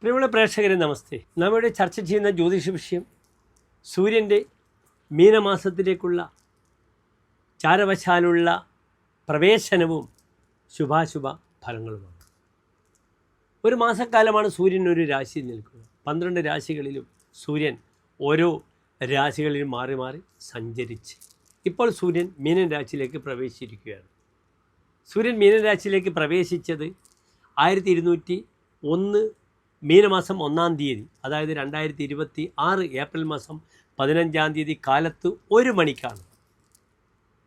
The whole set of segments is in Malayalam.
പ്രിയമുള്ള പ്രേക്ഷകരെ നമസ്തേ. നമ്മുടെ ചർച്ച ചെയ്യുന്ന ജ്യോതിഷ വിഷയം സൂര്യൻ്റെ മീനമാസത്തിലേക്കുള്ള ചാരവശാലുള്ള പ്രവേശനവും ശുഭാശുഭ ഫലങ്ങളുമാണ്. ഒരു മാസക്കാലമാണ് സൂര്യൻ ഒരു രാശിയിൽ നിൽക്കുക. 12 രാശികളിലും സൂര്യൻ ഓരോ രാശികളിലും മാറി മാറി സഞ്ചരിച്ച് ഇപ്പോൾ സൂര്യൻ മീനൻ രാശിയിലേക്ക് പ്രവേശിച്ചിരിക്കുകയാണ്. സൂര്യൻ മീനൻ രാശിയിലേക്ക് പ്രവേശിച്ചത് 1201 മീനമാസം 1-ാം തീയതി, അതായത് 2026 ഏപ്രിൽ മാസം 15-ാം തീയതി കാലത്ത് 1 മണിക്കാണ്.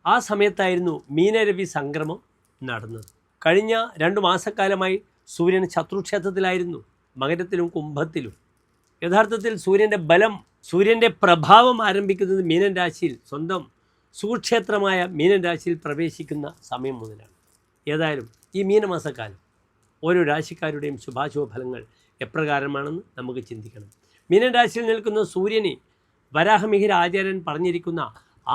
ആ സമയത്തായിരുന്നു മീനരവി സംക്രമം നടന്നത്. കഴിഞ്ഞ 2 മാസക്കാലമായി സൂര്യൻ ശത്രുക്ഷേത്രത്തിലായിരുന്നു, മകരത്തിലും കുംഭത്തിലും. യഥാർത്ഥത്തിൽ സൂര്യൻ്റെ ബലം, സൂര്യൻ്റെ പ്രഭാവം ആരംഭിക്കുന്നത് മീനൻ രാശിയിൽ, സ്വന്തം സുക്ഷേത്രമായ മീനൻ രാശിയിൽ പ്രവേശിക്കുന്ന സമയം മുതലാണ്. ഏതായാലും ഈ മീനമാസക്കാലം ഓരോ രാശിക്കാരുടെയും ശുഭാശുഭ ഫലങ്ങൾ എപ്രകാരമാണെന്ന് നമുക്ക് ചിന്തിക്കണം. മീനൻ രാശിയിൽ നിൽക്കുന്ന സൂര്യന് വരാഹമിഹിര ആചാര്യൻ പറഞ്ഞിരിക്കുന്ന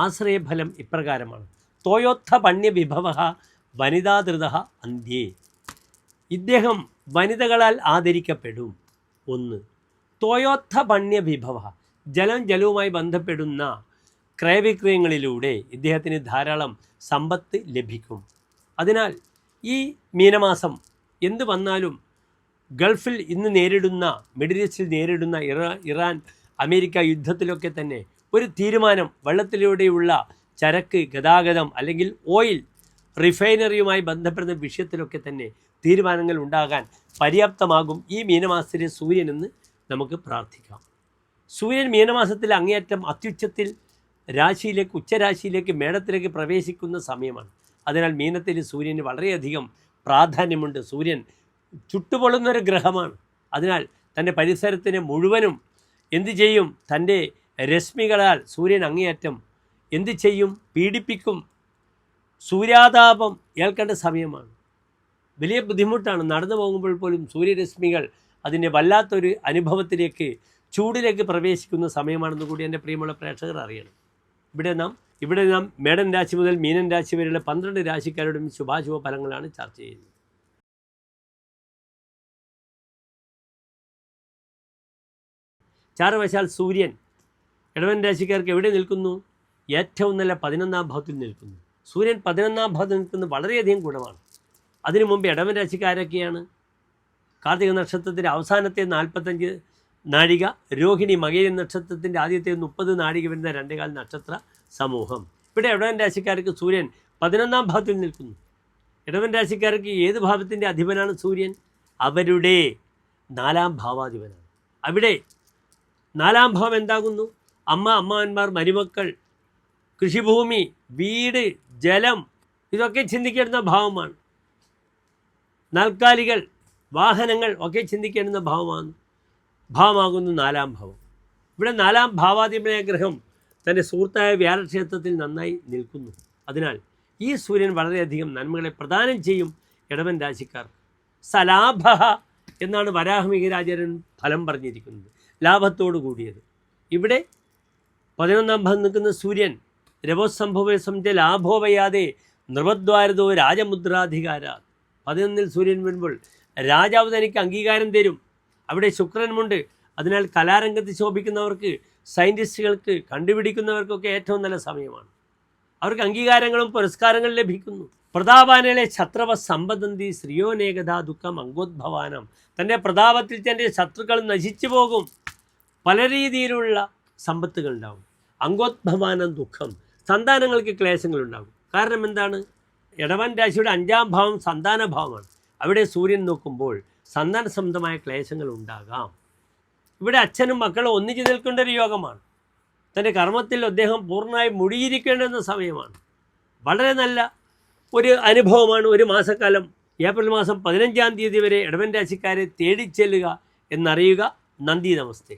ആശ്രയഫലം ഇപ്രകാരമാണ്: തോയോത്ഥ പണ്യ വിഭവ വനിതാധൃത അന്ത്യേ. ഇദ്ദേഹം വനിതകളാൽ ആദരിക്കപ്പെടും. 1. തോയോത്ഥ പണ്യ വിഭവ, ജലവുമായി ബന്ധപ്പെടുന്ന ക്രയവിക്രയങ്ങളിലൂടെ ഇദ്ദേഹത്തിന് ധാരാളം സമ്പത്ത് ലഭിക്കും. അതിനാൽ ഈ മീനമാസം എന്ത് വന്നാലും ഗൾഫിൽ ഇന്ന് നേരിടുന്ന, മിഡിൽ ഈസ്റ്റിൽ നേരിടുന്ന ഇറാൻ അമേരിക്ക യുദ്ധത്തിലൊക്കെ തന്നെ ഒരു തീരുമാനം, വെള്ളത്തിലൂടെയുള്ള ചരക്ക് ഗതാഗതം അല്ലെങ്കിൽ ഓയിൽ റിഫൈനറിയുമായി ബന്ധപ്പെടുന്ന വിഷയത്തിലൊക്കെ തന്നെ തീരുമാനങ്ങൾ ഉണ്ടാകാൻ പര്യാപ്തമാകും ഈ മീനമാസത്തിലെ സൂര്യനെന്ന് നമുക്ക് പ്രാർത്ഥിക്കാം. സൂര്യൻ മീനമാസത്തിൽ അങ്ങേയറ്റം അത്യുച്ചത്തിൽ രാശിയിലേക്ക്, ഉച്ചരാശിയിലേക്ക്, മേടത്തിലേക്ക് പ്രവേശിക്കുന്ന സമയമാണ്. അതിനാൽ മീനത്തിൽ സൂര്യന് വളരെയധികം പ്രാധാന്യമുണ്ട്. സൂര്യൻ ചുട്ടുപൊള്ളുന്നൊരു ഗ്രഹമാണ്. അതിനാൽ തൻ്റെ പരിസരത്തിനെ മുഴുവനും എന്തു ചെയ്യും? തൻ്റെ രശ്മികളാൽ സൂര്യൻ അങ്ങേയറ്റം എന്ത് ചെയ്യും? പീഡിപ്പിക്കും. സൂര്യാതാപം ഏൽക്കേണ്ട സമയമാണ്. വലിയ ബുദ്ധിമുട്ടാണ്. നടന്നു പോകുമ്പോൾ പോലും സൂര്യരശ്മികൾ അതിൻ്റെ വല്ലാത്തൊരു അനുഭവത്തിലേക്ക്, ചൂടിലേക്ക് പ്രവേശിക്കുന്ന സമയമാണെന്ന് കൂടി എൻ്റെ പ്രിയമുള്ള പ്രേക്ഷകർ അറിയണം. ഇവിടെ നാം മേടൻ രാശി മുതൽ മീനൻ രാശി വരെയുള്ള 12 രാശിക്കാരുടെയും ശുഭാശുഭ ഫലങ്ങളാണ് ചർച്ച ചെയ്യുന്നത്. ചാരവശാൽ സൂര്യൻ ഇടവൻ രാശിക്കാർക്ക് എവിടെ നിൽക്കുന്നു? ഏറ്റവും നല്ല 11-ാം ഭാവത്തിൽ നിൽക്കുന്നു. സൂര്യൻ 11-ാം ഭാവത്തിൽ നിൽക്കുന്നത് വളരെയധികം ഗുണമാണ്. അതിനു മുമ്പ് ഇടവൻ രാശിക്കാരൊക്കെയാണ്? കാർത്തിക നക്ഷത്രത്തിൻ്റെ അവസാനത്തെ 45 നാഴിക, രോഹിണി മകയിര നക്ഷത്രത്തിൻ്റെ ആദ്യത്തെ 30 നാഴിക വരുന്ന 2 നക്ഷത്ര സമൂഹം. ഇവിടെ ഇടവൻ രാശിക്കാർക്ക് സൂര്യൻ 11-ാം ഭാവത്തിൽ നിൽക്കുന്നു. ഇടവൻ രാശിക്കാർക്ക് ഏത് ഭാവത്തിൻ്റെ അധിപനാണ് സൂര്യൻ? അവരുടെ 4-ാം ഭാവാധിപനാണ്. അവിടെ 4-ാം ഭാവം എന്താകുന്നു? അമ്മാവന്മാർ, മരുമക്കൾ, കൃഷിഭൂമി, വീട്, ജലം, ഇതൊക്കെ ചിന്തിക്കേണ്ടുന്ന ഭാവമാണ്. നാൽക്കാലികൾ, വാഹനങ്ങൾ ഒക്കെ ചിന്തിക്കേണ്ടുന്ന ഭാവമാകുന്നു 4-ാം ഭാവം. ഇവിടെ 4-ാം ഭാവാധിപനായ ഗ്രഹം തൻ്റെ സുഹൃത്തായ വ്യാഴക്ഷേത്രത്തിൽ നന്നായി നിൽക്കുന്നു. അതിനാൽ ഈ സൂര്യൻ വളരെയധികം നന്മകളെ പ്രദാനം ചെയ്യും ഇടവൻ രാശിക്കാർ. സലാഭ എന്നാണ് വരാഹമിഹിരാചാര്യൻ ഫലം പറഞ്ഞിരിക്കുന്നത്, ലാഭത്തോടു കൂടിയത്. ഇവിടെ 11-ാം ഭാവം നിൽക്കുന്ന സൂര്യൻ രവോസംഭവ സംജ ലാഭോപയാതെ നൃപദ്വാരതോ രാജമുദ്രാധികാര. 11-ൽ സൂര്യൻ വരുമ്പോൾ രാജാവ് തനിക്ക് അംഗീകാരം തരും. അവിടെ ശുക്രനുമുണ്ട്. അതിനാൽ കലാരംഗത്ത് ശോഭിക്കുന്നവർക്ക്, സയൻറ്റിസ്റ്റുകൾക്ക്, കണ്ടുപിടിക്കുന്നവർക്കൊക്കെ ഏറ്റവും നല്ല സമയമാണ്. അവർക്ക് അംഗീകാരങ്ങളും പുരസ്കാരങ്ങളും ലഭിക്കുന്നു. പ്രതാപാനയിലെ ഛത്രവ സമ്പദന്തി ശ്രീയോനേകഥ ദുഃഖം അങ്കോദ്ഭവാനം. തൻ്റെ പ്രതാപത്തിൽ തൻ്റെ ശത്രുക്കൾ നശിച്ചു പോകും. പല രീതിയിലുള്ള സമ്പത്തുകൾ ഉണ്ടാകും. അങ്കോദ്ഭവാനം ദുഃഖം, സന്താനങ്ങൾക്ക് ക്ലേശങ്ങളുണ്ടാകും. കാരണം എന്താണ്? ഇടവൻ രാശിയുടെ 5-ാം ഭാവം സന്താനഭാവമാണ്. അവിടെ സൂര്യൻ നോക്കുമ്പോൾ സന്താന സംബന്ധമായ ക്ലേശങ്ങൾ ഉണ്ടാകാം. ഇവിടെ അച്ഛനും മക്കളും ഒന്നിച്ചു നിൽക്കേണ്ട ഒരു യോഗമാണ്. തൻ്റെ കർമ്മത്തിൽ അദ്ദേഹം പൂർണ്ണമായി മുഴുകിയിരിക്കേണ്ടുന്ന സമയമാണ്. വളരെ നല്ല ഒരു അനുഭവമാണ്. ഒരു മാസക്കാലം, ഏപ്രിൽ മാസം 15-ാം തീയതി വരെ ഇടവൻ രാശിക്കാരെ തേടിച്ചെല്ലുക എന്നറിയുക. നന്ദി, നമസ്തേ.